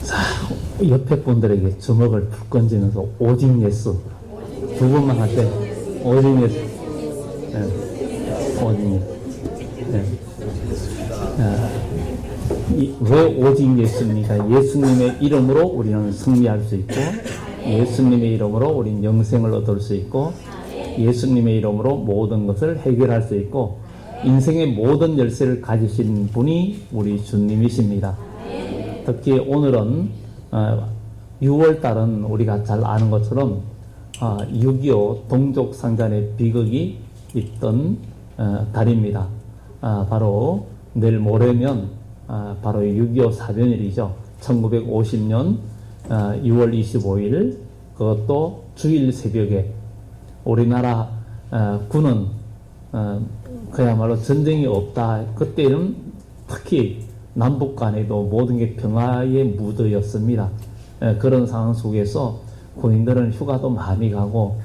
자, 옆에 분들에게 주먹을 푹 건지면서 오직 예수 두 번만 하세요. 오직 예수. 네. 오직 예수. 네. 왜 오직 예수입니까? 예수님의 이름으로 우리는 승리할 수 있고, 예수님의 이름으로 우리는 영생을 얻을 수 있고, 예수님의 이름으로 모든 것을 해결할 수 있고, 인생의 모든 열쇠를 가지신 분이 우리 주님이십니다. 특히 오늘은 6월달은 우리가 잘 아는 것처럼 6.25 동족상잔의 비극이 있던 달입니다. 바로 내일 모레면 바로 6.25 사변일이죠. 1950년 6월 25일 그것도 주일 새벽에 우리나라 군은 그야말로 전쟁이 없다. 그때는 특히 남북 간에도 모든 게 평화의 무드였습니다. 그런 상황 속에서 군인들은 휴가도 많이 가고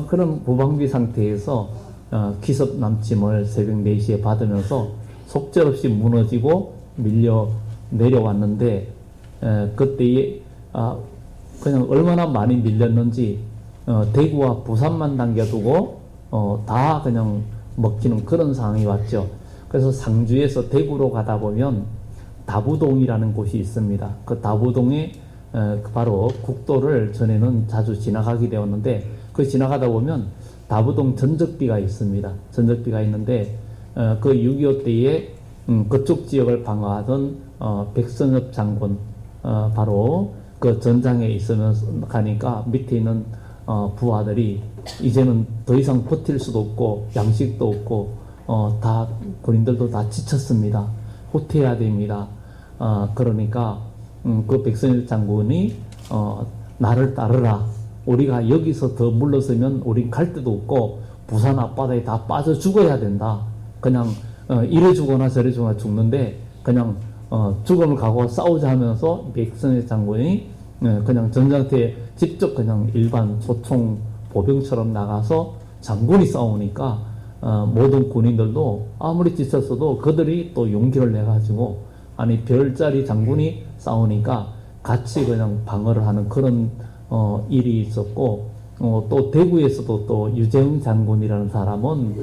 그런 무방비 상태에서 기습 남침을 새벽 4시에 받으면서 속절없이 무너지고 밀려 내려왔는데 그때에 그냥 얼마나 많이 밀렸는지 대구와 부산만 당겨두고 다 그냥 먹히는 그런 상황이 왔죠. 그래서 상주에서 대구로 가다 보면 다부동이라는 곳이 있습니다. 그 다부동에 바로 국도를 전에는 자주 지나가게 되었는데 그 지나가다 보면 다부동 전적비가 있습니다. 전적비가 있는데 그 6.25 때에 그쪽 지역을 방어하던 백선엽 장군 바로 그 전장에 있으면서 가니까 밑에 있는 부하들이 이제는 더 이상 버틸 수도 없고 양식도 없고 다 군인들도 다 지쳤습니다. 후퇴해야 됩니다. 그러니까 그 백선엽 장군이 나를 따르라. 우리가 여기서 더 물러서면 우린 갈 데도 없고 부산 앞바다에 다 빠져 죽어야 된다. 그냥 이래 죽거나 저래 죽거나 죽는데 그냥 죽음을 각오하고 싸우자 하면서 백선엽 장군이 그냥 전장터에 직접 그냥 일반 소총 보병처럼 나가서 장군이 싸우니까 모든 군인들도 아무리 지쳤어도 그들이 또 용기를 내가지고 아니 별자리 장군이 싸우니까 같이 그냥 방어를 하는 그런 일이 있었고 또 대구에서도 또 유재흥 장군이라는 사람은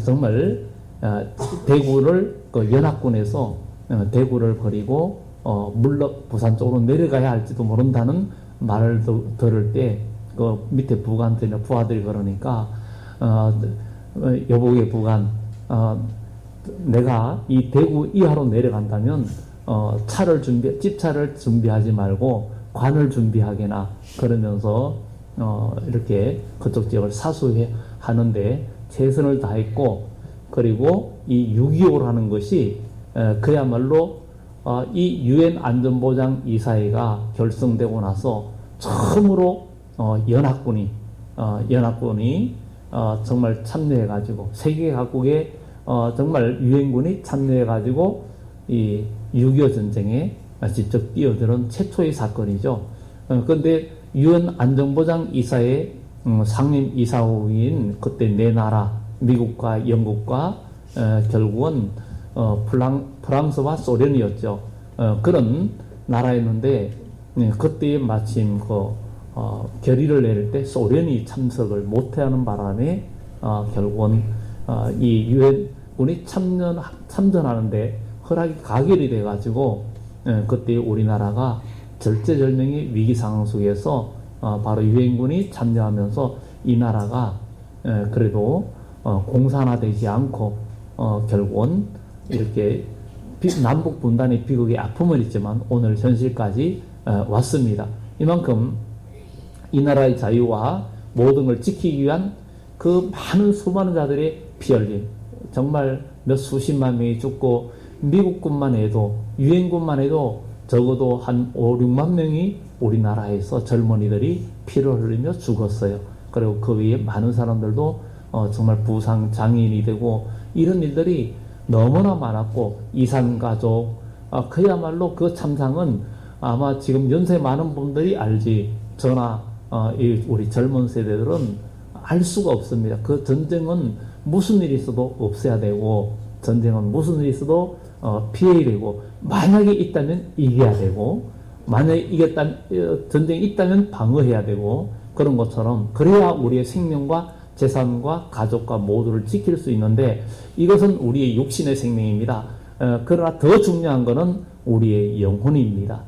정말 대구를 그 연합군에서 대구를 버리고 물러 부산 쪽으로 내려가야 할지도 모른다는 말을 들을 때 그 밑에 부관들이나 부하들이 그러니까 여보게 부관 내가 이 대구 이하로 내려간다면 집차를 준비하지 말고 관을 준비하게나 그러면서 이렇게 그쪽 지역을 사수해 하는데 최선을 다했고 그리고 이 6.25라는 것이 그야말로 이 유엔 안전보장 이사회가 결성되고 나서 처음으로 연합군이 정말 참여해가지고 세계 각국의 정말 유엔군이 참여해가지고 이 6.25 전쟁에 직접 뛰어드는 최초의 사건이죠. 그런데 유엔 안전보장 이사회 상임 이사국인 그때 네 나라 미국과 영국과 결국은 프랑스와 소련이었죠. 그런 나라였는데 그때 마침 결의를 내릴 때 소련이 참석을 못하는 바람에 결국은 이 유엔군이 참전하는데 허락이 가결이 돼가지고 그때 우리나라가 절제절명의 위기 상황 속에서 바로 유엔군이 참여하면서 이 나라가 그래도 공산화되지 않고 결국은 이렇게 남북 분단의 비극의 아픔은 있지만 오늘 현실까지 왔습니다. 이만큼 이 나라의 자유와 모든 걸 지키기 위한 그 많은 수많은 자들의 피 흘림 정말 몇 수십만 명이 죽고 미국군만 해도 유엔군만 해도 적어도 한 5, 6만 명이 우리나라에서 젊은이들이 피를 흘리며 죽었어요. 그리고 그 위에 많은 사람들도 정말 부상 장애인이 되고 이런 일들이 너무나 많았고 이산가족 그야말로 그 참상은 아마 지금 연세 많은 분들이 알지 저나 우리 젊은 세대들은 알 수가 없습니다. 그 전쟁은 무슨 일이 있어도 없애야 되고 전쟁은 무슨 일이 있어도 피해야 되고, 만약에 있다면 이겨야 되고, 만약에 전쟁이 있다면 방어해야 되고, 그런 것처럼 그래야 우리의 생명과 재산과 가족과 모두를 지킬 수 있는데, 이것은 우리의 육신의 생명입니다. 그러나 더 중요한 것은 우리의 영혼입니다.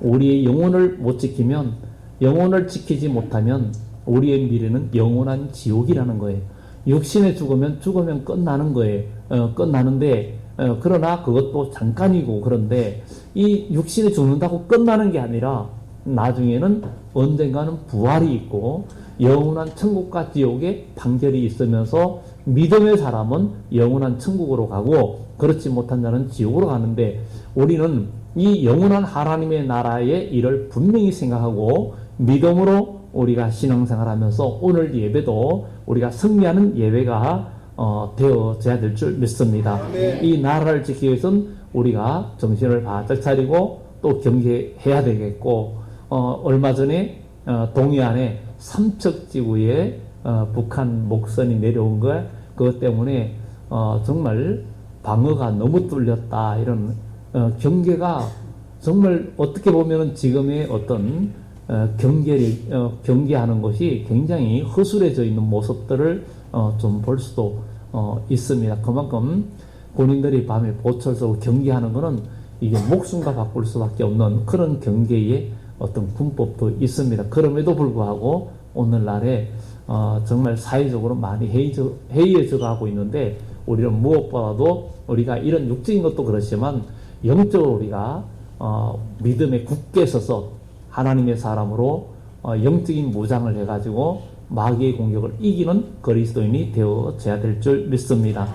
우리의 영혼을 못 지키면, 영혼을 지키지 못하면 우리의 미래는 영원한 지옥이라는 거예요. 육신에 죽으면 끝나는 거예요. 끝나는데, 그러나 그것도 잠깐이고, 그런데 이 육신에 죽는다고 끝나는 게 아니라 나중에는 언젠가는 부활이 있고 영원한 천국과 지옥의 판결이 있으면서 믿음의 사람은 영원한 천국으로 가고 그렇지 못한 자는 지옥으로 가는데, 우리는 이 영원한 하나님의 나라의 일을 분명히 생각하고 믿음으로 우리가 신앙생활하면서 오늘 예배도 우리가 승리하는 예배가 되어져야 될 줄 믿습니다. 이 나라를 지키기 위해서는 우리가 정신을 바짝 차리고 또 경계해야 되겠고, 얼마 전에 동해안에 삼척지구에 북한 목선이 내려온 것, 그것 때문에 정말 방어가 너무 뚫렸다, 이런 경계가 정말 어떻게 보면 지금의 어떤 경계하는 것이 굉장히 허술해져 있는 모습들을 좀 볼 수도 있습니다. 그만큼 군인들이 밤에 보철서고 경계하는 것은 이게 목숨과 바꿀 수밖에 없는 그런 경계의 어떤 군법도 있습니다. 그럼에도 불구하고 오늘날에 정말 사회적으로 많이 해이해져 가고 있는데, 우리는 무엇보다도 우리가 이런 육적인 것도 그렇지만 영적으로 우리가 믿음에 굳게 서서 하나님의 사람으로 영적인 무장을 해가지고 마귀의 공격을 이기는 그리스도인이 되어져야 될 줄 믿습니다.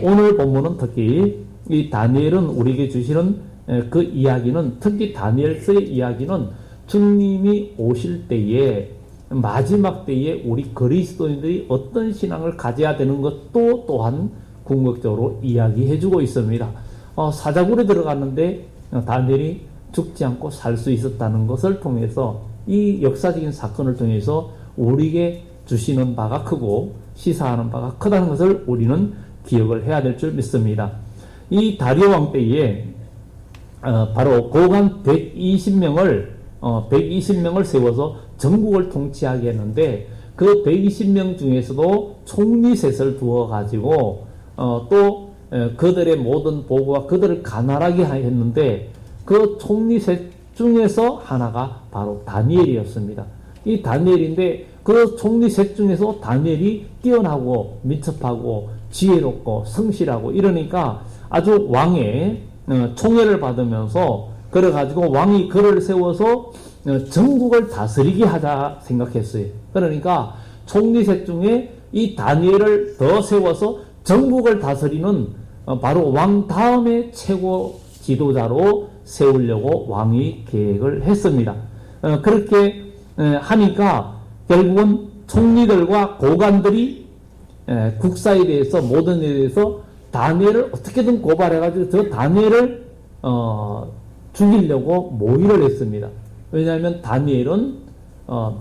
오늘 본문은 특히 이 다니엘은 우리에게 주시는 그 이야기는, 특히 다니엘서의 이야기는 주님이 오실 때에, 마지막 때에 우리 그리스도인들이 어떤 신앙을 가져야 되는 것도 또한 궁극적으로 이야기해주고 있습니다. 사자굴에 들어갔는데 다니엘이 죽지 않고 살 수 있었다는 것을 통해서, 이 역사적인 사건을 통해서 우리에게 주시는 바가 크고 시사하는 바가 크다는 것을 우리는 기억을 해야 될 줄 믿습니다. 이 다리오 왕 때에 바로 고관 120명을 세워서 전국을 통치하게 했는데, 그 120명 중에서도 총리셋을 두어 가지고 또 그들의 모든 보고와 그들을 가난하게 했는데, 그 총리셋 중에서 하나가 바로 다니엘이었습니다. 이 다니엘인데, 그 총리셋 중에서 다니엘이 뛰어나고 민첩하고 지혜롭고 성실하고 이러니까 아주 왕의 총애를 받으면서, 그래가지고 왕이 그를 세워서 전국을 다스리게 하자 생각했어요. 그러니까 총리셋 중에 이 다니엘을 더 세워서 전국을 다스리는 바로 왕 다음의 최고 지도자로 세우려고 왕이 계획을 했습니다. 그렇게 하니까 결국은 총리들과 고관들이 국사에 대해서, 모든 일에 대해서 다니엘을 어떻게든 고발해가지고 저 다니엘을 죽이려고 모의를 했습니다. 왜냐하면 다니엘은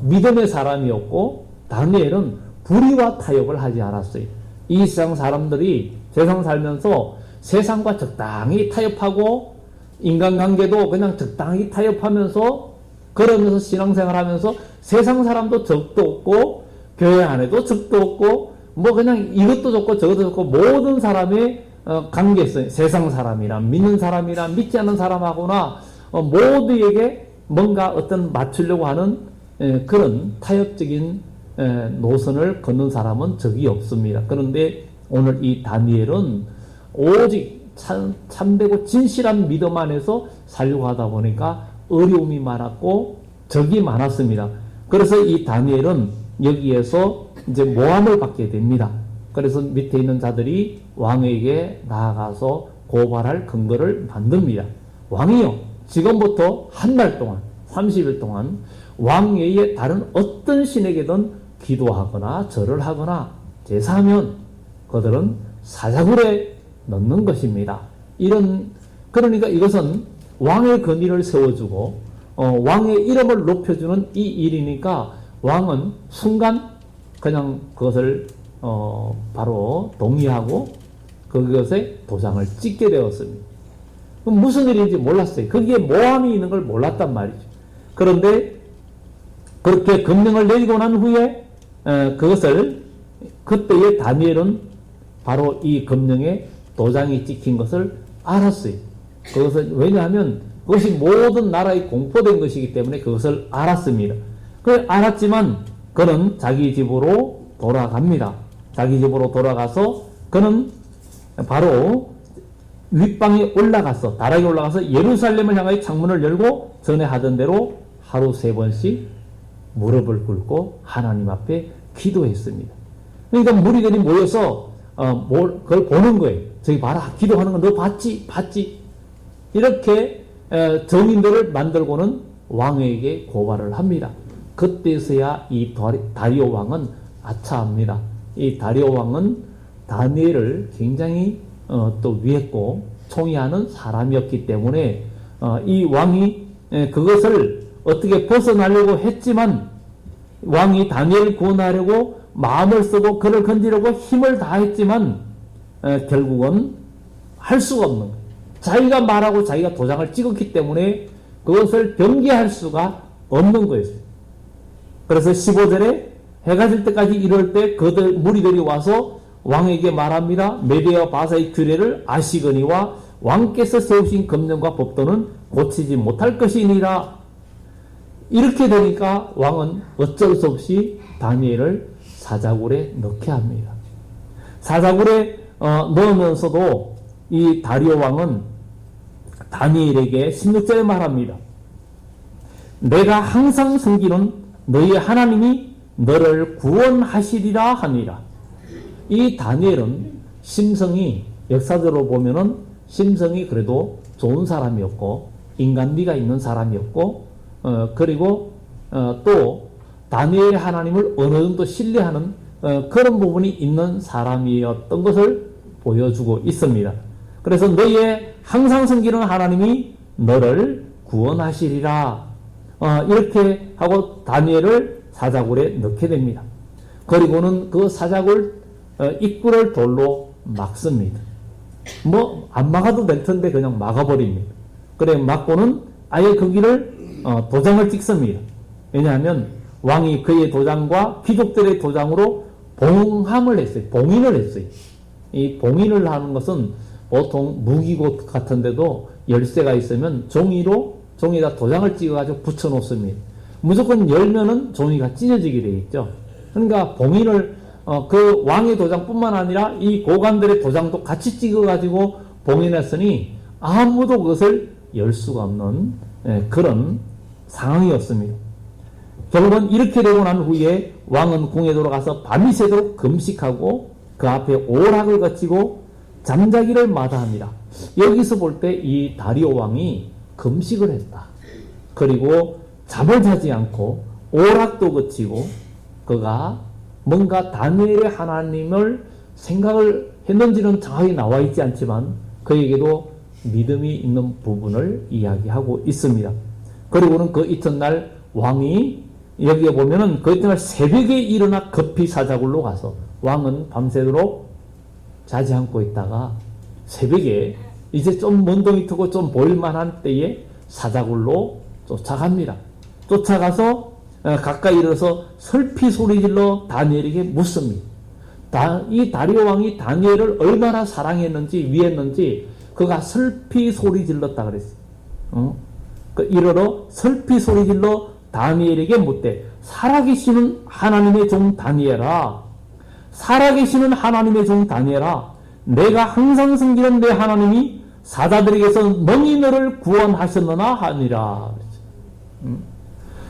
믿음의 사람이었고, 다니엘은 불의와 타협을 하지 않았어요. 이 세상 사람들이 세상 살면서 세상과 적당히 타협하고, 인간관계도 그냥 적당히 타협하면서, 그러면서 신앙생활하면서 세상 사람도 적도 없고, 교회 안에도 적도 없고, 뭐 그냥 이것도 좋고 저것도 좋고, 모든 사람의 관계성, 세상 사람이나 믿는 사람이나 믿지 않는 사람하고나 모두에게 뭔가 어떤 맞추려고 하는 그런 타협적인 노선을 걷는 사람은 적이 없습니다. 그런데 오늘 이 다니엘은 오직 참되고 진실한 믿음 안에서 살려고 하다 보니까 어려움이 많았고 적이 많았습니다. 그래서 이 다니엘은 여기에서 이제 모함을 받게 됩니다. 그래서 밑에 있는 자들이 왕에게 나아가서 고발할 근거를 만듭니다. 왕이요, 지금부터 한 달 동안, 30일 동안 왕 외에 다른 어떤 신에게든 기도하거나 절을 하거나 제사하면 그들은 사자굴에 넣는 것입니다. 그러니까 이것은 왕의 권위를 세워주고 왕의 이름을 높여주는 이 일이니까 왕은 순간 그냥 그것을 바로 동의하고 그것에 도장을 찍게 되었습니다. 그럼 무슨 일인지 몰랐어요. 거기에 모함이 있는 걸 몰랐단 말이죠. 그런데 그렇게 금령을 내리고 난 후에 그것을 그때의 다니엘은 바로 이 금령에 도장이 찍힌 것을 알았어요. 그것을 왜냐하면 그것이 모든 나라에 공포된 것이기 때문에 그것을 알았습니다. 그걸 알았지만 그는 자기 집으로 돌아갑니다. 자기 집으로 돌아가서 그는 바로 윗방에 올라가서 다락에 올라가서 예루살렘을 향하여 창문을 열고 전에 하던 대로 하루 3번씩 무릎을 꿇고 하나님 앞에 기도했습니다. 그러니까 무리들이 모여서 그걸 보는 거예요. 저기 봐라, 기도하는 거 너 봤지? 이렇게 정인들을 만들고는 왕에게 고발을 합니다. 그때서야 이 다리오 왕은 아차합니다. 이 다리오 왕은 다니엘을 굉장히 또 위했고 총애하는 사람이었기 때문에 이 왕이 그것을 어떻게 벗어나려고 했지만 왕이 다니엘을 구원하려고 마음을 쓰고 그를 건지려고 힘을 다했지만 결국은 할 수가 없는 거예요. 자기가 말하고 자기가 도장을 찍었기 때문에 그것을 변개할 수가 없는 거였어요. 그래서 15절에 해가 질 때까지 이럴 때 그들 무리들이 와서 왕에게 말합니다. 메대와 바사의 규례를 아시거니와 왕께서 세우신 금령과 법도는 고치지 못할 것이니라. 이렇게 되니까 왕은 어쩔 수 없이 다니엘을 사자굴에 넣게 합니다. 사자굴에 넣으면서도 이 다리오 왕은 다니엘에게 16절에 말합니다. 내가 항상 섬기는 너희 하나님이 너를 구원하시리라 하니라. 이 다니엘은 심성이 역사적으로 보면은 심성이 그래도 좋은 사람이었고 인간미가 있는 사람이었고 그리고 또 다니엘의 하나님을 어느 정도 신뢰하는 그런 부분이 있는 사람이었던 것을 보여주고 있습니다. 그래서 너희의 항상 섬기는 하나님이 너를 구원하시리라. 이렇게 하고 다니엘을 사자굴에 넣게 됩니다. 그리고는 그 사자굴 입구를 돌로 막습니다. 뭐 안 막아도 될 텐데 그냥 막아버립니다. 그래 막고는 아예 거기를 도장을 찍습니다. 왜냐하면 왕이 그의 도장과 귀족들의 도장으로 봉함을 했어요. 봉인을 했어요. 이 봉인을 하는 것은 보통 무기고 같은 데도 열쇠가 있으면 종이에다 도장을 찍어가지고 붙여놓습니다. 무조건 열면은 종이가 찢어지게 되어 있죠. 그러니까 봉인을 그 왕의 도장뿐만 아니라 이 고관들의 도장도 같이 찍어가지고 봉인했으니 아무도 그것을 열 수가 없는 그런 상황이었습니다. 결국은 이렇게 되고 난 후에 왕은 궁에 돌아가서 밤이 새도록 금식하고 그 앞에 오락을 거치고 잠자기를 마다합니다. 여기서 볼 때 이 다리오 왕이 금식을 했다. 그리고 잠을 자지 않고 오락도 거치고 그가 뭔가 다니엘의 하나님을 생각을 했는지는 정확히 나와 있지 않지만 그에게도 믿음이 있는 부분을 이야기하고 있습니다. 그리고는 그 이튿날 왕이 여기에 보면은 그 이튿날 새벽에 일어나 급히 사자굴로 가서 왕은 밤새도록 자지 않고 있다가 새벽에 이제 좀 먼동이 트고 좀 보일만한 때에 사자굴로 쫓아갑니다. 쫓아가서 가까이 이르러서 슬피 소리질러 다니엘에게 묻습니다. 이 다리오 왕이 다니엘을 얼마나 사랑했는지 위했는지 그가 슬피 소리질렀다 그랬어요. 이르러 슬피 소리질러 다니엘에게 묻되 살아계시는 하나님의 종 다니엘아, 살아계시는 하나님의 종 다니엘아, 내가 항상 섬기는 내 하나님이 사자들에게서 능히 너를 구원하셨느냐 하니라.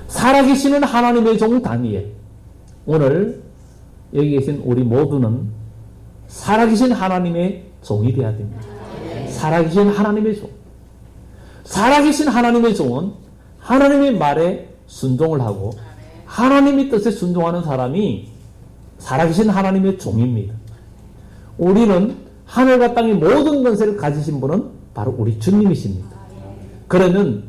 살아계시는 하나님의 종 다니엘. 오늘 여기 계신 우리 모두는 살아계신 하나님의 종이 되어야 됩니다. 살아계신 하나님의 종. 살아계신 하나님의 종은 하나님의 말에 순종을 하고 하나님의 뜻에 순종하는 사람이 살아계신 하나님의 종입니다. 우리는 하늘과 땅의 모든 권세를 가지신 분은 바로 우리 주님이십니다. 그러면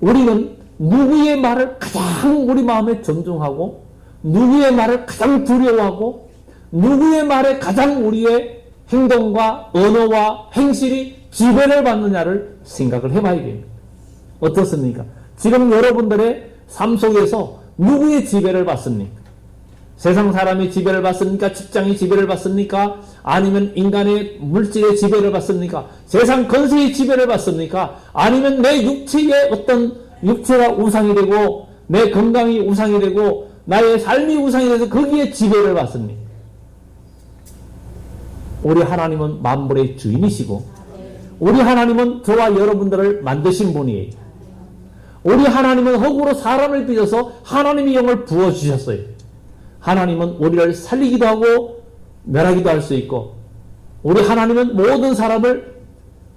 우리는 누구의 말을 가장 우리 마음에 존중하고 누구의 말을 가장 두려워하고 누구의 말에 가장 우리의 행동과 언어와 행실이 지배를 받느냐를 생각을 해봐야 됩니다. 어떻습니까? 지금 여러분들의 삶 속에서 누구의 지배를 받습니까? 세상 사람의 지배를 받습니까? 직장의 지배를 받습니까? 아니면 인간의 물질의 지배를 받습니까? 세상 건세의 지배를 받습니까? 아니면 내 육체의 어떤 육체가 우상이 되고 내 건강이 우상이 되고 나의 삶이 우상이 돼서 거기에 지배를 받습니까? 우리 하나님은 만물의 주인이시고 우리 하나님은 저와 여러분들을 만드신 분이에요. 우리 하나님은 흙으로 사람을 빚어서 하나님의 영을 부어주셨어요. 하나님은 우리를 살리기도 하고 멸하기도 할 수 있고 우리 하나님은 모든 사람을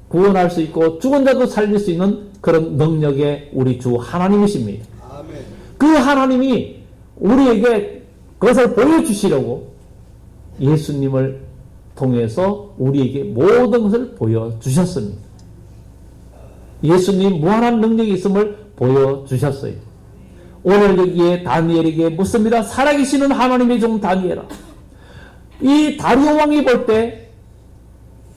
구원할 수 있고 죽은 자도 살릴 수 있는 그런 능력의 우리 주 하나님이십니다. 아멘. 그 하나님이 우리에게 그것을 보여주시려고 예수님을 통해서 우리에게 모든 것을 보여주셨습니다. 예수님 무한한 능력이 있음을 보여주셨어요. 오늘 여기에 다니엘에게 묻습니다. 살아계시는 하나님의 종 다니엘아. 이 다리오 왕이 볼 때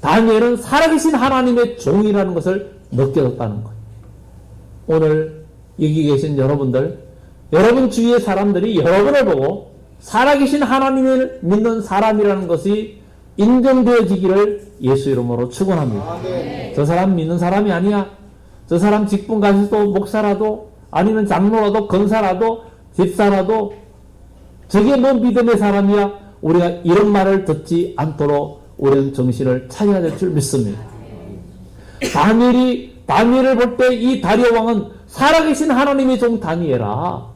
다니엘은 살아계신 하나님의 종이라는 것을 느껴졌다는 거예요. 오늘 여기 계신 여러분들, 여러분 주위의 사람들이 여러분을 보고 살아계신 하나님을 믿는 사람이라는 것이 인정되어지기를 예수 이름으로 축원합니다. 저 사람 믿는 사람이 아니야. 저 사람 직분 가지도 목사라도 아니면 장로라도 권사라도 집사라도 저게 뭐 믿음의 사람이야. 우리가 이런 말을 듣지 않도록 우리는 정신을 차려야 될 줄 믿습니다. 다니엘을 볼 때 이 다리오 왕은 살아계신 하나님의 종 다니엘아.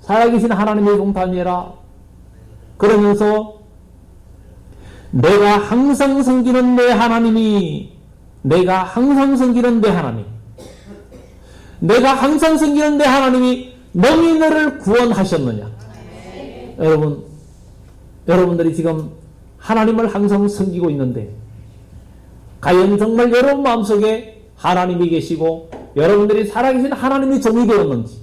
살아계신 하나님의 종 다니엘아. 그러면서 내가 항상 섬기는 내 하나님이 내가 항상 섬기는 내 하나님 내가 항상 섬기는 내 하나님이 너희 너를 구원하셨느냐. 여러분들이 지금 하나님을 항상 섬기고 있는데 과연 정말 여러분 마음속에 하나님이 계시고 여러분들이 살아계신 하나님이 종이 되었는지.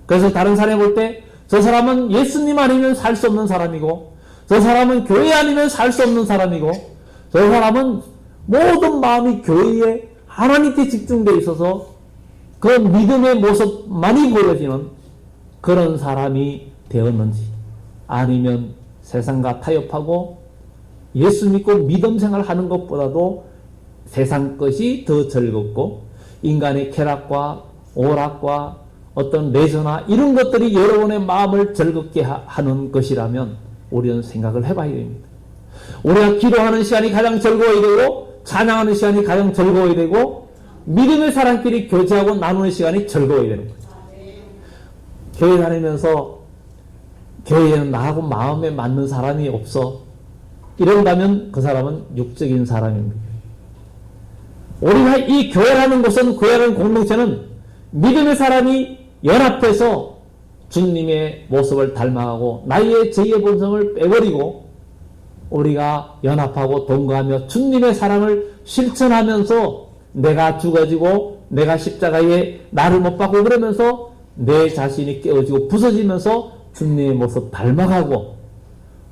그래서 다른 사람이 볼 때 저 사람은 예수님 아니면 살 수 없는 사람이고 저 사람은 교회 아니면 살 수 없는 사람이고 저 사람은 모든 마음이 교회에 하나님께 집중되어 있어서 그 믿음의 모습만이 보여지는 그런 사람이 되었는지 아니면 세상과 타협하고 예수 믿고 믿음 생활하는 것보다도 세상 것이 더 즐겁고 인간의 쾌락과 오락과 어떤 레저나 이런 것들이 여러분의 마음을 즐겁게 하는 것이라면 우리는 생각을 해봐야 됩니다. 우리가 기도하는 시간이 가장 즐거워야 되고 찬양하는 시간이 가장 즐거워야 되고 믿음의 사람끼리 교제하고 나누는 시간이 즐거워야 되는 거죠. 교회 다니면서 교회에는 나하고 마음에 맞는 사람이 없어. 이런다면 그 사람은 육적인 사람입니다. 우리가 이 교회라는 곳은 교회라는 공동체는 믿음의 사람이 연합해서 주님의 모습을 닮아가고 나의 죄의 본성을 빼버리고 우리가 연합하고 동거하며 주님의 사랑을 실천하면서 내가 죽어지고 내가 십자가에 나를 못 박고 그러면서 내 자신이 깨어지고 부서지면서 주님의 모습 닮아가고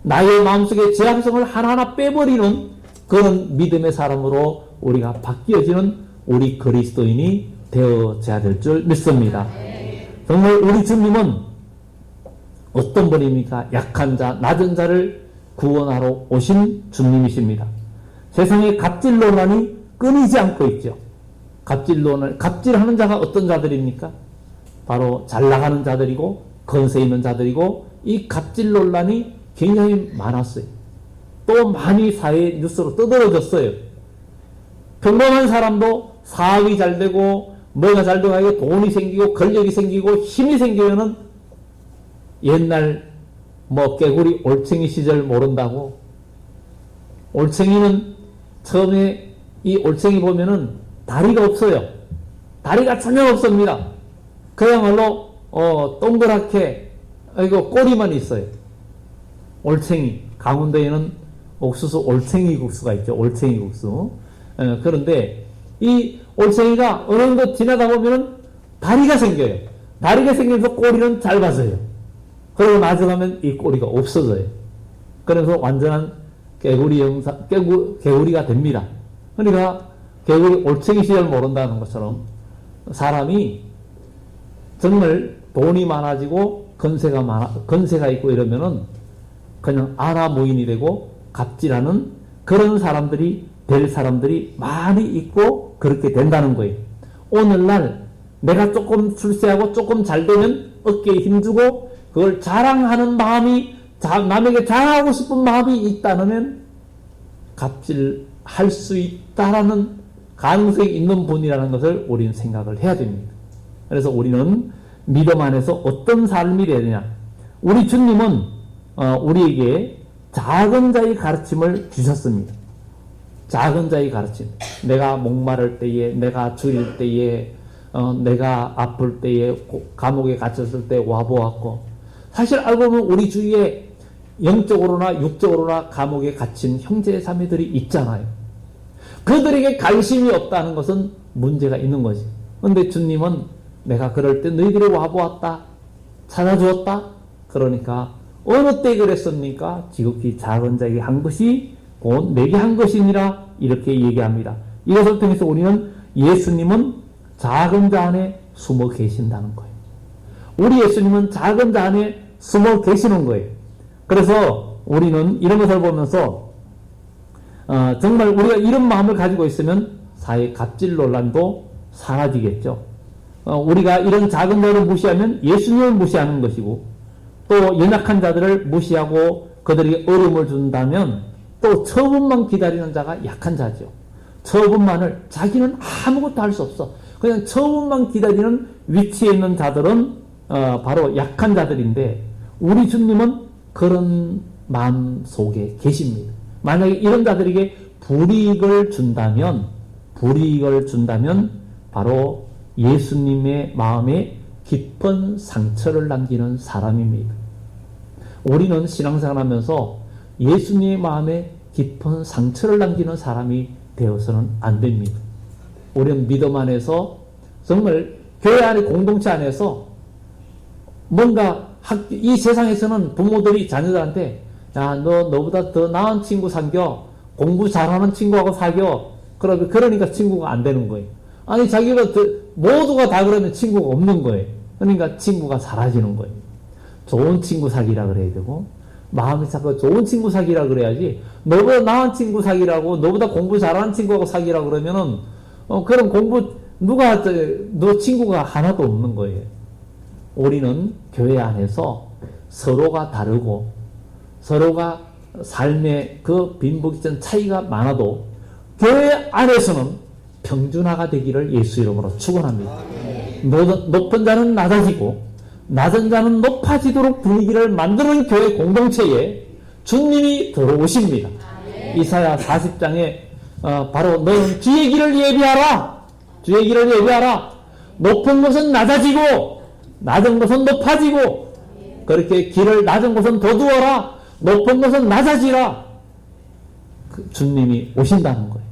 나의 마음속에 죄악성을 하나하나 빼버리는 그런 믿음의 사람으로 우리가 바뀌어지는 우리 그리스도인이 되어져야 될 줄 믿습니다. 정말 우리 주님은 어떤 분입니까? 약한 자, 낮은 자를 구원하러 오신 주님이십니다. 세상에 갑질 논란이 끊이지 않고 있죠. 갑질하는 자가 어떤 자들입니까? 바로 잘 나가는 자들이고 건세 있는 자들이고 이 갑질 논란이 굉장히 많았어요. 또 많이 사회 뉴스로 떠들어졌어요. 평범한 사람도 사업이 잘 되고 뭐가 잘 되고 돈이 생기고 권력이 생기고 힘이 생기면은 옛날 깨구리 올챙이 시절 모른다고. 올챙이는 처음에 이 올챙이 보면은 다리가 없어요. 다리가 전혀 없습니다. 그야말로 동그랗게 꼬리만 있어요. 올챙이. 강원도에는 옥수수 올챙이 국수가 있죠. 올챙이 국수. 그런데 이 올챙이가 어느 정도 지나다 보면은 다리가 생겨요. 다리가 생기면서 꼬리는 짧아져요. 그러고 나중하면 이 꼬리가 없어져요. 그래서 완전한 개구리가 됩니다. 그러니까 개구리 올챙이 시절 모른다는 것처럼 사람이 정말 돈이 많아지고 건세가 있고 이러면은 그냥 아나무인이 되고 갑질하는 그런 사람들이 될 사람들이 많이 있고 그렇게 된다는 거예요. 오늘날 내가 조금 출세하고 조금 잘 되면 어깨에 힘주고 그걸 자랑하는 마음이 남에게 자랑하고 싶은 마음이 있다면 갑질할 수 있다라는 가능성이 있는 분이라는 것을 우리는 생각을 해야 됩니다. 그래서 우리는 믿음 안에서 어떤 삶이 되야 되냐. 우리 주님은 우리에게 작은 자의 가르침을 주셨습니다. 작은 자의 가르침. 내가 목마를 때에, 내가 줄일 때에, 내가 아플 때에, 감옥에 갇혔을 때 와보았고, 사실 알고 보면 우리 주위에 영적으로나 육적으로나 감옥에 갇힌 형제 자매들이 있잖아요. 그들에게 관심이 없다는 것은 문제가 있는 거지. 그런데 주님은 내가 그럴 때 너희들이 와보았다, 찾아주었다. 그러니까 어느 때 그랬습니까? 지극히 작은 자에게 한 것이 곧 내게 한 것이니라, 이렇게 얘기합니다. 이것을 통해서 우리는 예수님은 작은 자 안에 숨어 계신다는 거예요. 우리 예수님은 작은 자 안에 숨어 계시는 거예요. 그래서 우리는 이런 것을 보면서 정말 우리가 이런 마음을 가지고 있으면 사회 갑질 논란도 사라지겠죠. 우리가 이런 작은 자를 무시하면 예수님을 무시하는 것이고, 또 연약한 자들을 무시하고 그들에게 어려움을 준다면 또 처분만 기다리는 자가 약한 자죠. 처분만을, 자기는 아무것도 할 수 없어, 그냥 처분만 기다리는 위치에 있는 자들은 바로 약한 자들인데, 우리 주님은 그런 마음 속에 계십니다. 만약에 이런 자들에게 불이익을 준다면 바로 예수님의 마음에 깊은 상처를 남기는 사람입니다. 우리는 신앙생활 하면서 예수님의 마음에 깊은 상처를 남기는 사람이 되어서는 안 됩니다. 우리는 믿음 안에서 정말 교회 안에 공동체 안에서 뭔가 이 세상에서는 부모들이 자녀들한테 야, 너보다 더 나은 친구 사겨, 공부 잘하는 친구하고 사겨. 그러니까 친구가 안 되는 거예요. 아니, 자기가 모두가 다 그러면 친구가 없는 거예요. 그러니까 친구가 사라지는 거예요. 좋은 친구 사귀라 그래야 되고, 마음이 자꾸 좋은 친구 사귀라 그래야지, 너보다 나은 친구 사귀라고, 너보다 공부 잘하는 친구하고 사귀라 그러면은, 그럼 너 친구가 하나도 없는 거예요. 우리는 교회 안에서 서로가 다르고, 서로가 삶의 그 빈부귀천 차이가 많아도, 교회 안에서는 평준화가 되기를 예수 이름으로 축원합니다. 높은 자는 낮아지고 낮은 자는 높아지도록 분위기를 만드는 교회 공동체에 주님이 들어오십니다. 이사야 40장에 바로 너는 주의 길을 예비하라. 주의 길을 예비하라. 높은 곳은 낮아지고 낮은 곳은 높아지고, 그렇게 길을 낮은 곳은 더 두어라. 높은 곳은 낮아지라. 주님이 오신다는 거예요.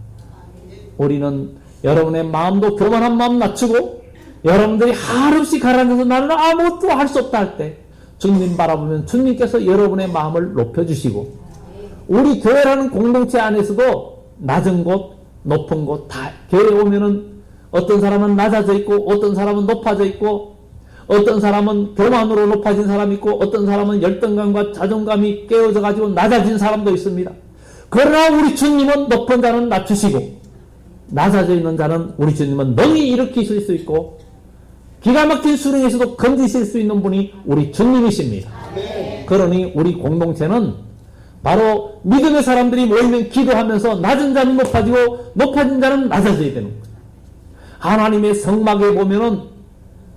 우리는 여러분의 마음도 교만한 마음 낮추고, 여러분들이 한없이 가라앉아서 나는 아무것도 할 수 없다 할 때 주님 바라보면 주님께서 여러분의 마음을 높여주시고, 우리 교회라는 공동체 안에서도 낮은 곳 높은 곳 다, 교회에 오면은 어떤 사람은 낮아져 있고 어떤 사람은 높아져 있고, 어떤 사람은 교만으로 높아진 사람이 있고 어떤 사람은 열등감과 자존감이 깨어져 가지고 낮아진 사람도 있습니다. 그러나 우리 주님은 높은 자는 낮추시고 낮아져 있는 자는 우리 주님은 능히 일으키실 수 있고, 기가 막힌 수렁에서도 건지실 수 있는 분이 우리 주님이십니다. 그러니 우리 공동체는 바로 믿음의 사람들이 모이면 기도하면서 낮은 자는 높아지고 높아진 자는 낮아져야 되는 거예요. 하나님의 성막에 보면은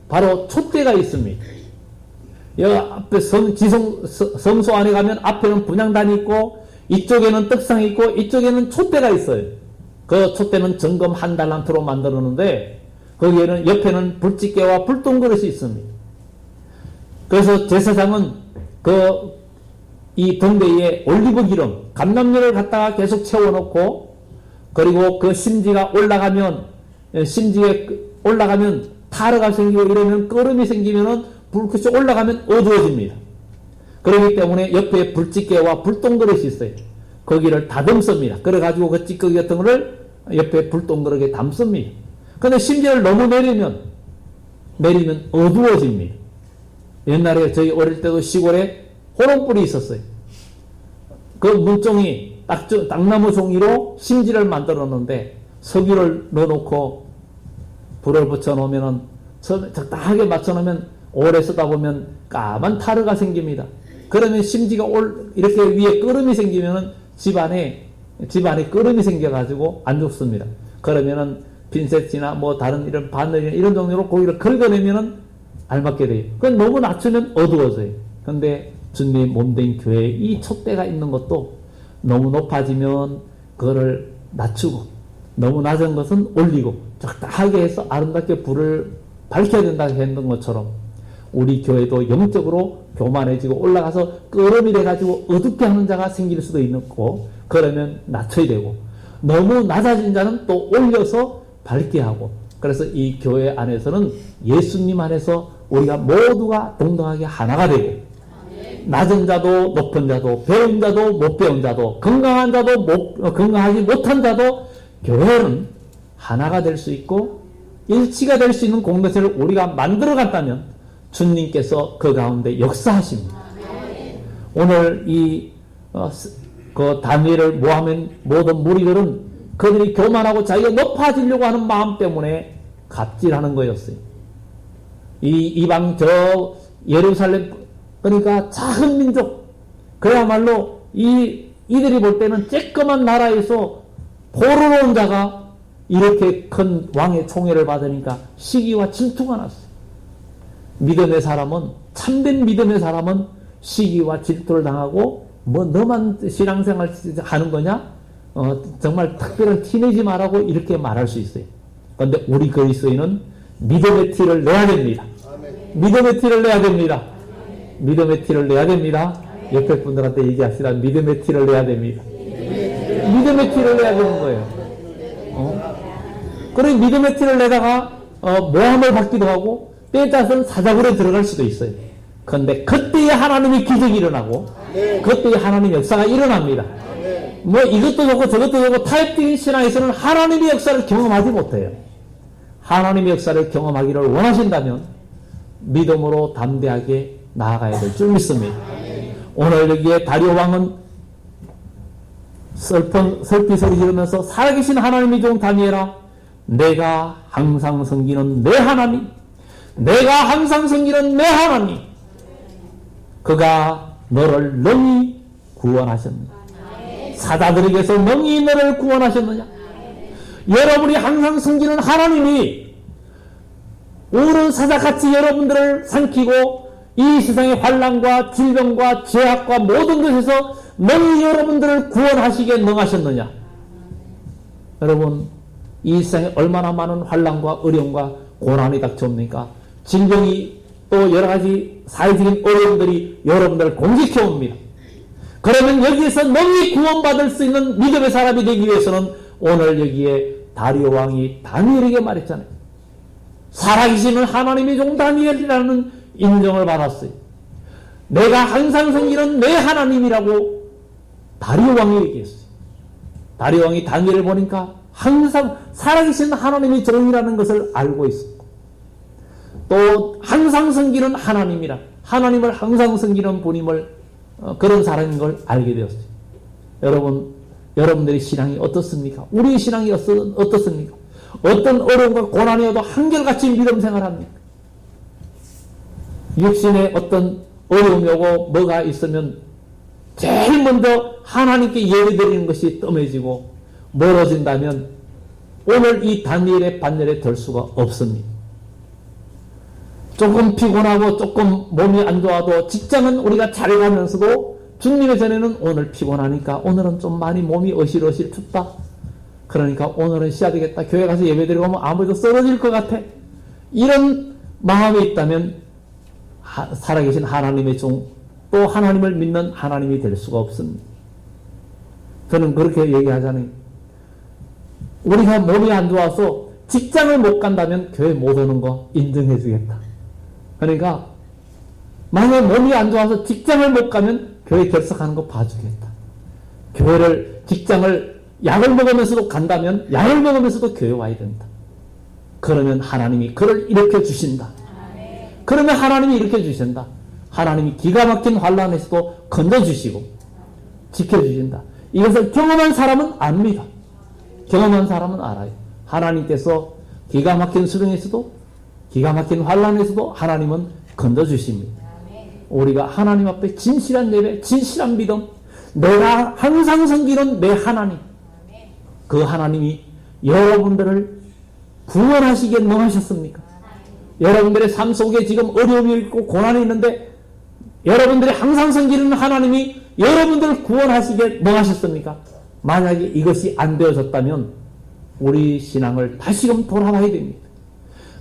바로 촛대가 있습니다. 여기 앞에 성소 안에 가면 앞에는 분향단이 있고 이쪽에는 떡상이 있고 이쪽에는 촛대가 있어요. 그 촛대는 정금 한 달란트로 만들었는데 거기에는 옆에는 불집게와 불똥그릇이 있습니다. 그래서 제사장은 이 등대에 올리브 기름, 감람유를 갖다가 계속 채워놓고, 그리고 그 심지에 올라가면 타르가 생기고 이러면 끓음이 생기면은 불빛이 올라가면 어두워집니다. 그렇기 때문에 옆에 불집게와 불똥그릇이 있어요. 거기를 다듬습니다. 그래가지고 그 찌꺼기 같은 거를 옆에 불동그랗게 담습니다. 근데 심지어를 너무 내리면 어두워집니다. 옛날에 저희 어릴 때도 시골에 호롱불이 있었어요. 그 문종이 땅나무 종이로 심지를 만들어 놓는데 석유를 넣어놓고 불을 붙여 놓으면은 적당하게 맞춰 놓으면 오래 쓰다 보면 까만 타르가 생깁니다. 그러면 심지가 이렇게 위에 끓음이 생기면은 집안에 끓음이 생겨가지고 안 좋습니다. 그러면은 핀셋이나 뭐 다른 이런 바늘이나 이런 종류로 고기를 긁어내면은 알맞게 돼요. 그건 너무 낮추면 어두워져요. 근데 주님의 몸된 교회에 이 촛대가 있는 것도 너무 높아지면 그거를 낮추고 너무 낮은 것은 올리고 적당하게 해서 아름답게 불을 밝혀야 된다고 했던 것처럼 우리 교회도 영적으로 교만해지고 올라가서 끄름이 돼가지고 어둡게 하는 자가 생길 수도 있고 그러면 낮춰야 되고 너무 낮아진 자는 또 올려서 밝게 하고 그래서 이 교회 안에서는 예수님 안에서 우리가 모두가 동등하게 하나가 되고 낮은 자도 높은 자도 배운 자도 못 배운 자도 건강한 자도 건강하지 못한 자도 교회는 하나가 될 수 있고 일치가 될 수 있는 공동체를 우리가 만들어 갔다면 주님께서 그 가운데 역사하십니다. 오늘 그 다니엘을 모하면 모든 무리들은 그들이 교만하고 자기가 높아지려고 하는 마음 때문에 갑질하는 거였어요. 이방 예루살렘 그러니까 작은 민족 그야말로 이들이 볼 때는 쬐끄만 나라에서 포로로 온 자가 이렇게 큰 왕의 총애를 받으니까 시기와 질투가 났어요. 믿음의 사람은 참된 믿음의 사람은 시기와 질투를 당하고 뭐 너만 신앙생활 하는 거냐? 정말 특별한 티 내지 말라고 이렇게 말할 수 있어요. 그런데 우리 그리스도인은 믿음의 티를 내야 됩니다. 믿음의 티를 내야 됩니다. 믿음의 티를 내야 됩니다. 옆에 분들한테 얘기합시다. 믿음의 티를 내야 됩니다. 믿음의 티를 내야 되는 거예요. 그래 믿음의 티를 내다가 모함을 받기도 하고 때에 따라서는 사자굴에 들어갈 수도 있어요. 그런데 그때에 하나님의 기적이 일어나고 그때에 하나님의 역사가 일어납니다. 뭐 이것도 좋고 저것도 좋고 타협적인 신앙에서는 하나님의 역사를 경험하지 못해요. 하나님의 역사를 경험하기를 원하신다면 믿음으로 담대하게 나아가야 될 줄 믿습니다. 오늘 여기에 다리오 왕은 슬피 소리 지르면서 살아계신 하나님의 종 다니엘아 내가 항상 섬기는 내 하나님 내가 항상 섬기는 내 하나님 그가 너를 능히 구원하셨느냐 사자들에게서 능히 너를 구원하셨느냐 여러분이 항상 섬기는 하나님이 옳은 사자같이 여러분들을 삼키고 이 세상의 환난과 질병과 죄악과 모든 것에서 능히 여러분들을 구원하시기에 능하셨느냐 여러분 이 세상에 얼마나 많은 환난과 어려움과 고난이 닥쳐옵니까? 질병이 또 여러가지 사회적인 어려움들이 여러분들을 공격해 옵니다. 그러면 여기에서 능히 구원받을 수 있는 믿음의 사람이 되기 위해서는 오늘 여기에 다리오 왕이 다니엘에게 말했잖아요. 살아계시는 하나님의 종 다니엘이라는 인정을 받았어요. 내가 항상 섬기는 내 하나님이라고 다리오 왕이 얘기했어요. 다리오 왕이 다니엘을 보니까 항상 살아계신 하나님의 종이라는 것을 알고 있었고 또 항상 섬기는 하나님이라 하나님을 항상 섬기는 분임을 그런 사람인 걸 알게 되었어요. 여러분들의 신앙이 어떻습니까? 우리의 신앙이 어떻습니까? 어떤 어려움과 고난이 와도 한결같이 믿음 생활합니까? 육신에 어떤 어려움이 오고 뭐가 있으면 제일 먼저 하나님께 예배드리는 것이 뜸해지고 멀어진다면 오늘 이 다니엘의 반열에 들 수가 없습니다. 조금 피곤하고 조금 몸이 안 좋아도 직장은 우리가 잘 가면서도 주님의 전에는 오늘 피곤하니까 오늘은 좀 많이 몸이 어실어실 춥다. 그러니까 오늘은 쉬어야 되겠다. 교회 가서 예배드리고 하면 아무래도 쓰러질 것 같아. 이런 마음이 있다면 살아계신 하나님의 종, 또 하나님을 믿는 하나님이 될 수가 없습니다. 저는 그렇게 얘기하잖아요. 우리가 몸이 안 좋아서 직장을 못 간다면 교회 못 오는 거 인정해 주겠다. 그러니까 만약 몸이 안 좋아서 직장을 못 가면 교회 결석하는 거 봐주겠다. 직장을 약을 먹으면서도 간다면 약을 먹으면서도 교회 와야 된다. 그러면 하나님이 그를 일으켜 주신다. 그러면 하나님이 일으켜 주신다. 하나님이 기가 막힌 환난에서도 건져주시고 지켜주신다. 이것을 경험한 사람은 압니다. 경험한 사람은 알아요. 하나님께서 기가 막힌 수령에서도 기가 막힌 환난에서도 하나님은 건져주십니다. 우리가 하나님 앞에 진실한 예배, 진실한 믿음, 내가 항상 섬기는 내 하나님, 그 하나님이 여러분들을 구원하시기에 능하셨습니까? 여러분들의 삶 속에 지금 어려움이 있고 고난이 있는데 여러분들이 항상 섬기는 하나님이 여러분들을 구원하시기에 능하셨습니까? 만약에 이것이 안 되어졌다면 우리 신앙을 다시금 돌아봐야 됩니다.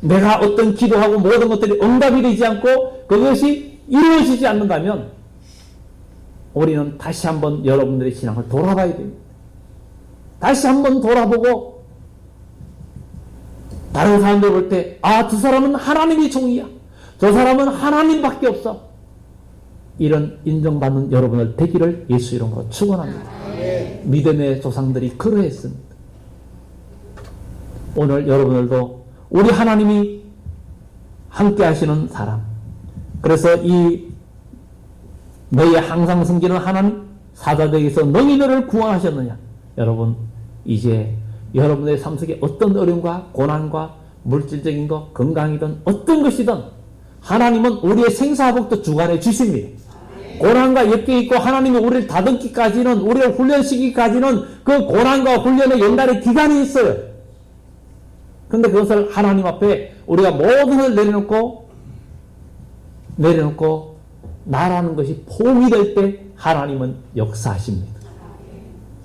내가 어떤 기도하고 모든 것들이 응답이 되지 않고 그것이 이루어지지 않는다면 우리는 다시 한번 여러분들의 신앙을 돌아봐야 됩니다. 다시 한번 돌아보고 다른 사람들 볼 때 저 사람은 하나님의 종이야. 저 사람은 하나님밖에 없어. 이런 인정받는 여러분을 되기를 예수 이름으로 축원합니다. 믿음의 조상들이 그러했습니다. 오늘 여러분들도 우리 하나님이 함께 하시는 사람, 그래서 이 너희의 항상 섬기는 하나님 사자들에게서 너희들을 구원하셨느냐. 여러분 이제 여러분의 삶 속에 어떤 어려움과 고난과 물질적인 것, 건강이든 어떤 것이든 하나님은 우리의 생사복도 주관해 주십니다. 고난과 엮여 있고 하나님이 우리를 다듬기까지는, 우리를 훈련시키기까지는 그 고난과 훈련의 연달의 기간이 있어요. 근데 그것을 하나님 앞에 우리가 모든 걸 내려놓고 나라는 것이 포기될 때 하나님은 역사하십니다.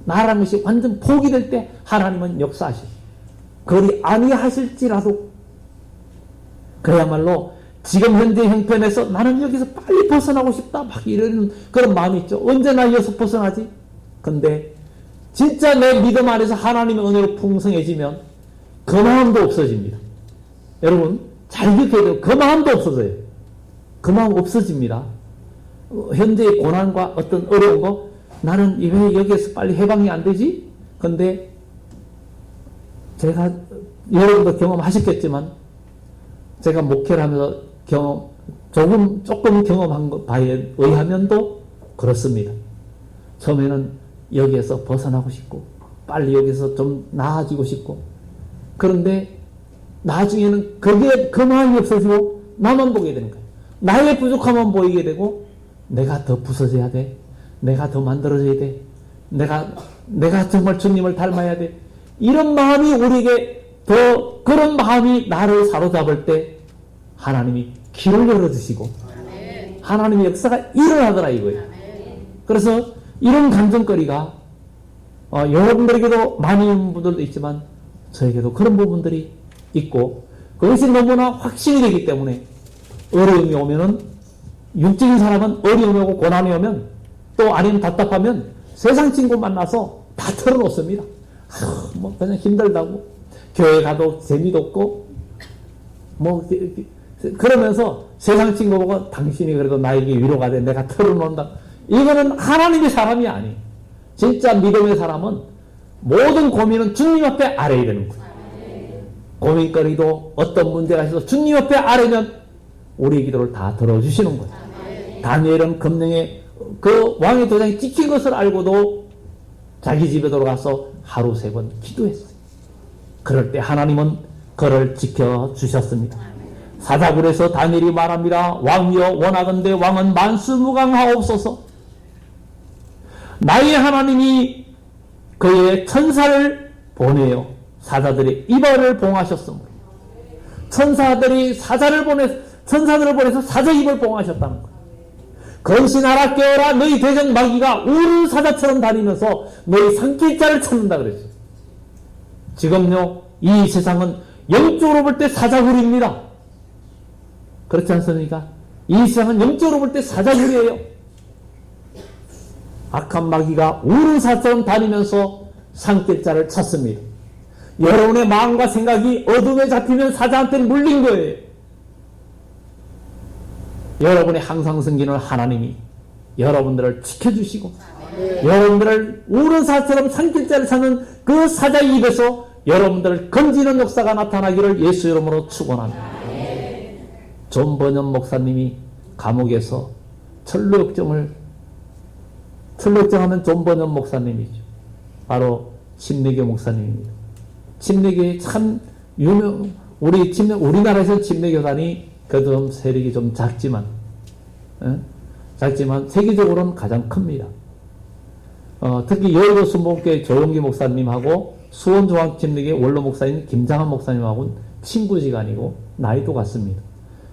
나라는 것이 완전 포기될 때 하나님은 역사하십니다. 그리 아니하실지라도 그야말로 지금 현재 형편에서 나는 여기서 빨리 벗어나고 싶다 막 이런 그런 마음이 있죠. 언제나 이어서 벗어나지? 근데 진짜 내 믿음 안에서 하나님의 은혜로 풍성해지면 그 마음도 없어집니다. 여러분 잘 기억해야 돼요. 그 마음도 없어져요. 그 마음 없어집니다. 현재의 고난과 어떤 어려운 거 나는 왜 여기에서 빨리 해방이 안 되지? 근데 제가 여러분도 경험하셨겠지만 제가 목회를 하면서 조금 경험한 바에 의하면도 그렇습니다. 처음에는 여기에서 벗어나고 싶고 빨리 여기서 좀 나아지고 싶고 그런데 나중에는 그 마음이 없어지고 나만 보게 되는 거예요. 나의 부족함만 보이게 되고 내가 더 부서져야 돼. 내가 더 만들어져야 돼. 내가 정말 주님을 닮아야 돼. 이런 마음이 우리에게 그런 마음이 나를 사로잡을 때 하나님이 길을 열어주시고 하나님의 역사가 일어나더라 이거예요. 그래서 이런 감정거리가 여러분들에게도 많이 있는 분들도 있지만 저에게도 그런 부분들이 있고 그것이 너무나 확신이 되기 때문에 어려움이 오면은 육적인 사람은 어려움이 오고 고난이 오면 또 아니면 답답하면 세상 친구 만나서 다 털어놓습니다. 뭐 그냥 힘들다고 교회 가도 재미도 없고 뭐 그러면서 세상 친구 보고 당신이 그래도 나에게 위로가 돼 내가 털어놓는다. 이거는 하나님의 사람이 아니에요. 진짜 믿음의 사람은 모든 고민은 주님 앞에 아뢰야 되는 거예요. 고민거리도 어떤 문제가 있어서 주님 앞에 아뢰면 우리의 기도를 다 들어주시는 거예요. 다니엘은 금령에 그 왕의 도장이 찍힌 것을 알고도 자기 집에 돌아가서 하루 3번 기도했어요. 그럴 때 하나님은 그를 지켜주셨습니다. 사자굴에서 다니엘이 말합니다. 왕이여 원하건대 왕은 만수무강하옵소서. 나의 하나님이 그의 천사를 보내어 사자들의 이발을 봉하셨으므로 천사들을 보내서 사자 입을 봉하셨다는 거예요. 건신하라 깨어라 너희 대적 마귀가 우는 사자처럼 다니면서 너희 산길자를 찾는다 그랬어요. 지금요 이 세상은 영적으로 볼 때 사자굴입니다. 그렇지 않습니까? 이 세상은 영적으로 볼 때 사자굴이에요. 악한 마귀가 우는 사자처럼 다니면서 산길자를 찾습니다. 여러분의 마음과 생각이 어둠에 잡히면 사자한테 물린 거예요. 여러분의 항상 섬기는 하나님이 여러분들을 지켜주시고 여러분들을 우는 사처럼 산길자를 찾는 그 사자의 입에서 여러분들을 건지는 역사가 나타나기를 예수 이름으로 축원합니다. 존 버년 목사님이 감옥에서 철로역정하는 존 버년 목사님이죠. 바로 침례교 목사님입니다. 침례교의 참 우리나라에서 침례교단이 그래도 좀 세력이 좀 작지만 세계적으로는 가장 큽니다. 특히 여의도 순복음교회 조용기 목사님하고 수원중앙침례교회 원로 목사인 김장한 목사님하고는 친구지간이고 나이도 같습니다.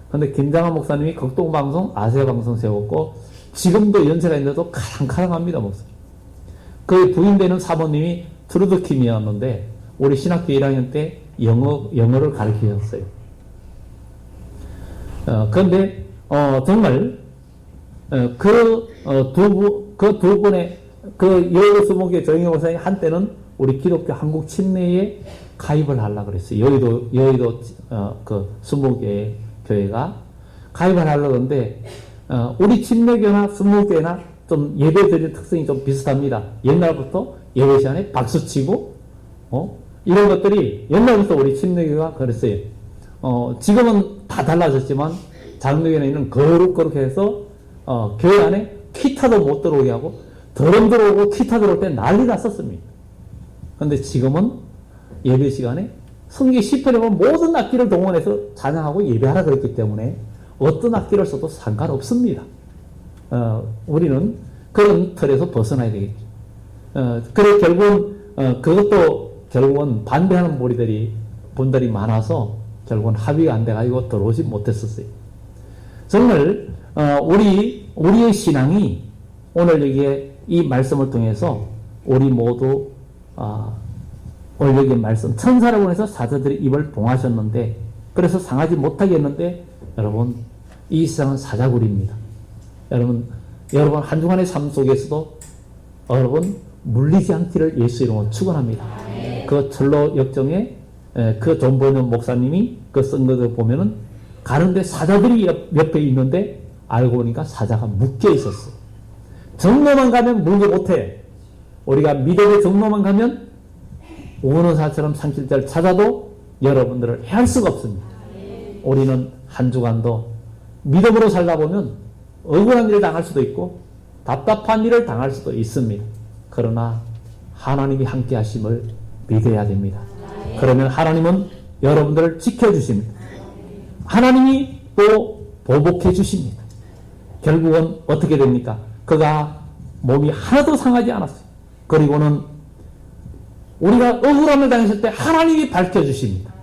그런데 김장한 목사님이 극동방송, 아세아방송 세웠고 지금도 연세가 있는데도 카랑카랑합니다. 목사님. 그의 부인되는 사모님이 트루드킴이었는데 우리 신학교 1학년 때 영어를 가르치셨어요. 그런데 정말 그 두 분의 여의도 수목교회 조영희 목사님 한때는 우리 기독교 한국 침례에 가입을 하려고 그랬어요. 여의도 그 수목교회 교회가 가입을 하려고 하는데 우리 침례교나 수목교회나 좀 예배드리는 특성이 좀 비슷합니다. 옛날부터 예배 시간에 박수치고 이런 것들이 옛날부터 우리 침례교가 그랬어요. 지금은 다 달라졌지만 장로교회는 거룩거룩해서 교회 안에 기타도 못 들어오게 하고 드럼 들어오고 기타 들어올 때 난리 났었습니다. 그런데 지금은 예배 시간에 성경 10편에 보면 모든 악기를 동원해서 찬양하고 예배하라 그랬기 때문에 어떤 악기를 써도 상관없습니다. 우리는 그런 틀에서 벗어나야 되겠죠. 그래 결국은 반대하는 분들이 많아서 결국은 합의가 안 돼가지고 들어오지 못했었어요. 정말 우리의 신앙이 오늘 여기에 이 말씀을 통해서 우리 모두 오늘 여기 말씀 천사를 보내서 사자들이 입을 봉하셨는데 그래서 상하지 못하게 했는데 여러분 이 세상은 사자굴입니다. 여러분 한 주간의 삶 속에서도 여러분 물리지 않기를 예수 이름으로 축원합니다. 그 철로 역정에 그 존 버년 목사님이 그 쓴 것을 보면은 가는데 사자들이 옆에 있는데 알고 보니까 사자가 묶여 있었어. 정로만 가면 물게 못해. 우리가 믿음의 정로만 가면 우는 사처럼 산길자를 찾아도 여러분들을 해할 수가 없습니다. 우리는 한 주간도 믿음으로 살다 보면 억울한 일을 당할 수도 있고 답답한 일을 당할 수도 있습니다. 그러나 하나님이 함께 하심을 믿어야 됩니다. 그러면 하나님은 여러분들을 지켜주십니다. 하나님이 또 보복해 주십니다. 결국은 어떻게 됩니까? 그가 몸이 하나도 상하지 않았어요. 그리고는 우리가 억울함을 당했을 때 하나님이 밝혀주십니다.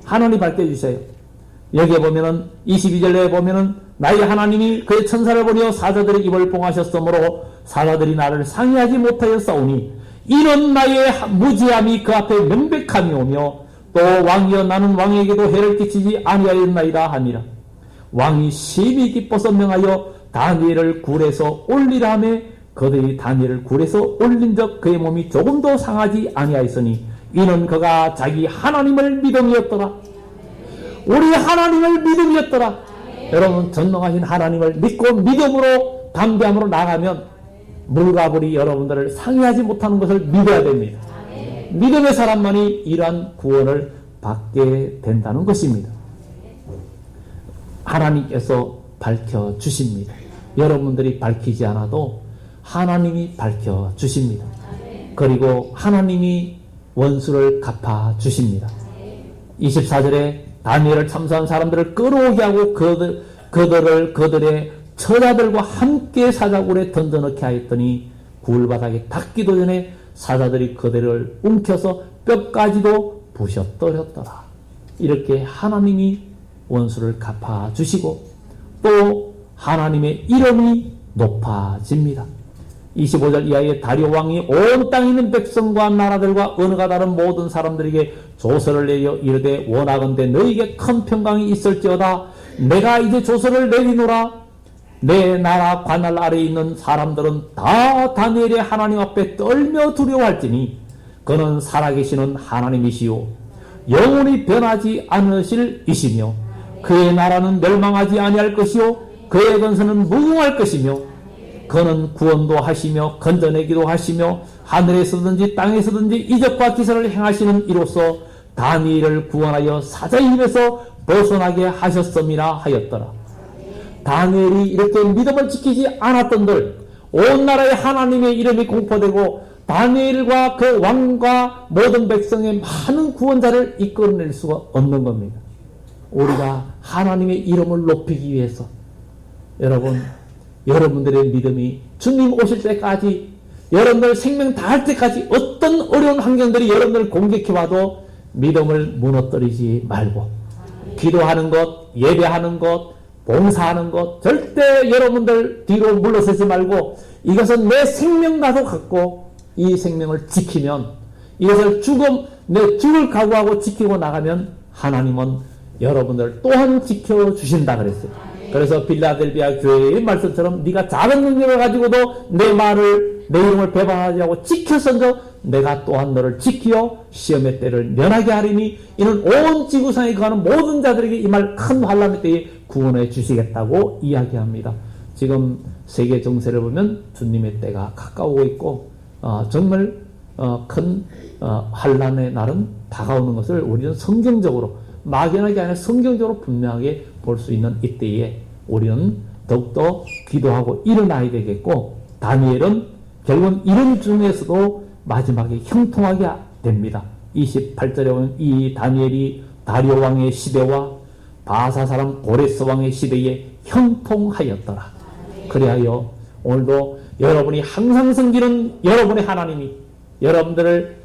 하나님이 밝혀주세요. 여기에 보면은 22절에 보면은 나의 하나님이 그의 천사를 보내어 사자들의 입을 봉하셨으므로 사자들이 나를 상의하지 못하였사오니 이는 나의 무지함이 그 앞에 명백함이 오며 또 왕이여 나는 왕에게도 해를 끼치지 아니하였나이다 하니라. 왕이 심히 기뻐서 명하여 다니엘을 굴에서 올리라 하며 그들이 다니엘을 굴에서 올린적 그의 몸이 조금도 상하지 아니하였으니 이는 그가 자기 하나님을 믿음이었더라. 우리 하나님을 믿음이었더라. 여러분 전능하신 하나님을 믿고 믿음으로 담대함으로 나가면 물과 불이 여러분들을 상해하지 못하는 것을 믿어야 됩니다. 믿음의 사람만이 이러한 구원을 받게 된다는 것입니다. 하나님께서 밝혀주십니다. 여러분들이 밝히지 않아도 하나님이 밝혀주십니다. 그리고 하나님이 원수를 갚아주십니다. 24절에 다니엘을 참수한 사람들을 끌어오게 하고 그들의 처자들과 함께 사자굴에 던져넣게 하였더니 굴바닥에 닿기도 전에 사자들이 그들을 움켜서 뼈까지도 부셔뜨렸더라. 이렇게 하나님이 원수를 갚아주시고 또 하나님의 이름이 높아집니다. 25절 이하에 다리오 왕이 온 땅에 있는 백성과 나라들과 언어가 다른 모든 사람들에게 조서를 내려 이르되 원하건대 너희에게 큰 평강이 있을지어다. 내가 이제 조서를 내리노라. 내 나라 관할 아래에 있는 사람들은 다 다니엘의 하나님 앞에 떨며 두려워할지니 그는 살아계시는 하나님이시요 영원히 변하지 않으실 이시며 그의 나라는 멸망하지 아니할 것이요 그의 권세는 무궁할 것이며 그는 구원도 하시며 건져내기도 하시며 하늘에서든지 땅에서든지 이적과 기사를 행하시는 이로써 다니엘을 구원하여 사자의 입에서 벗어나게 하셨음이라 하였더라. 다니엘이 이렇게 믿음을 지키지 않았던들 온 나라의 하나님의 이름이 공포되고 다니엘과 그 왕과 모든 백성의 많은 구원자를 이끌어낼 수가 없는 겁니다. 우리가 하나님의 이름을 높이기 위해서 여러분들의 믿음이 주님 오실 때까지 여러분들 생명 다할 때까지 어떤 어려운 환경들이 여러분들을 공격해와도 믿음을 무너뜨리지 말고 기도하는 것, 예배하는 것, 봉사하는 것 절대 여러분들 뒤로 물러서지 말고 이것은 내 생명과도 같고 이 생명을 지키면 이것을 내 죽을 각오하고 지키고 나가면 하나님은 여러분들 또한 지켜주신다 그랬어요. 그래서 빌라델비아 교회의 말씀처럼 네가 작은 능력을 가지고도 내 이름을 배반하지 않고 지켜선저 내가 또한 너를 지키어 시험의 때를 면하게 하리니 이는 온 지구상에 거하는 모든 자들에게 임할 큰 환난의 때에 구원해 주시겠다고 이야기합니다. 지금 세계 정세를 보면 주님의 때가 가까우고 있고 정말 큰 환난의 날은 다가오는 것을 우리는 성경적으로 막연하게 아니라 성경적으로 분명하게 볼 수 있는 이때에 우리는 더욱더 기도하고 일어나야 되겠고 다니엘은 결국은 이런 중에서도 마지막에 형통하게 됩니다. 28절에 보면 이 다니엘이 다리오 왕의 시대와 바사 사람 고레스 왕의 시대에 형통하였더라. 그리하여 오늘도 여러분이 항상 섬기는 여러분의 하나님이 여러분들을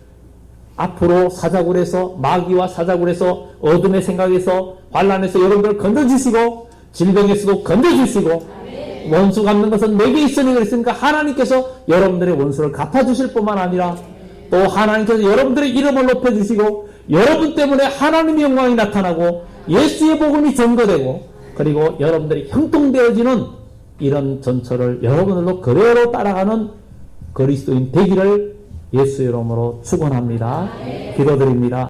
앞으로 사자굴에서 마귀와 사자굴에서 어둠의 생각에서 환난에서 여러분들을 건져주시고 질병에서도 건져주시고 원수 갚는 것은 내게 있으니 그랬으니까 하나님께서 여러분들의 원수를 갚아주실 뿐만 아니라 또 하나님께서 여러분들의 이름을 높여주시고 여러분 때문에 하나님의 영광이 나타나고 예수의 복음이 전거되고 그리고 여러분들이 형통되어지는 이런 전철을 여러분들로 그대로 따라가는 그리스도인 되기를 예수의 이름으로 축원합니다. 기도드립니다.